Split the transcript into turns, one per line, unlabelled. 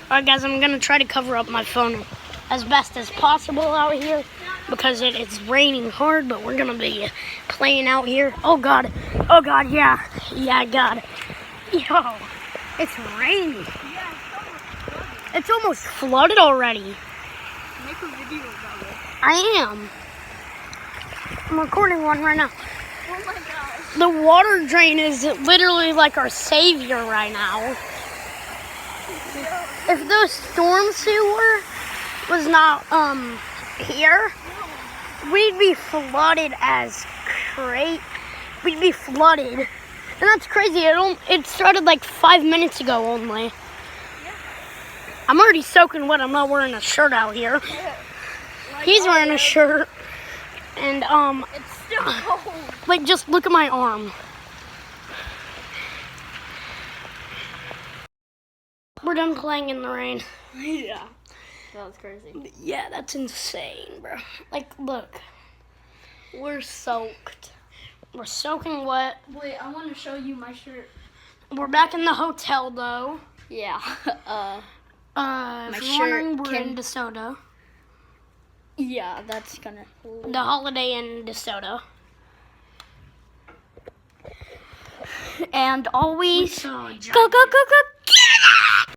Alright guys, I'm gonna try to cover up my phone as best as possible out here because it's raining hard, but we're gonna be playing out here. Oh god, yeah, god. Yo, it's raining. It's almost flooded already.
Make a video about it.
I am. I'm recording one right now.
Oh my gosh.
The water drain is literally like our savior right now. If the storm sewer was not here, we'd be flooded as crazy. We'd be flooded, and that's crazy. It started like 5 minutes ago only. I'm already soaking wet. I'm not wearing a shirt out here. He's wearing a shirt, and
It's still cold.
like just look at my arm. We're done playing in the rain.
Yeah. That was crazy.
Yeah, that's insane, bro. Like, look.
We're soaked.
We're soaking wet.
Wait, I want to show you my shirt.
We're back in the hotel, though.
Yeah.
If you're
shirt
wondering, we're
can-
in DeSoto.
Yeah, that's gonna.
The Holiday Inn DeSoto.
And always
So,
go, go, go, go.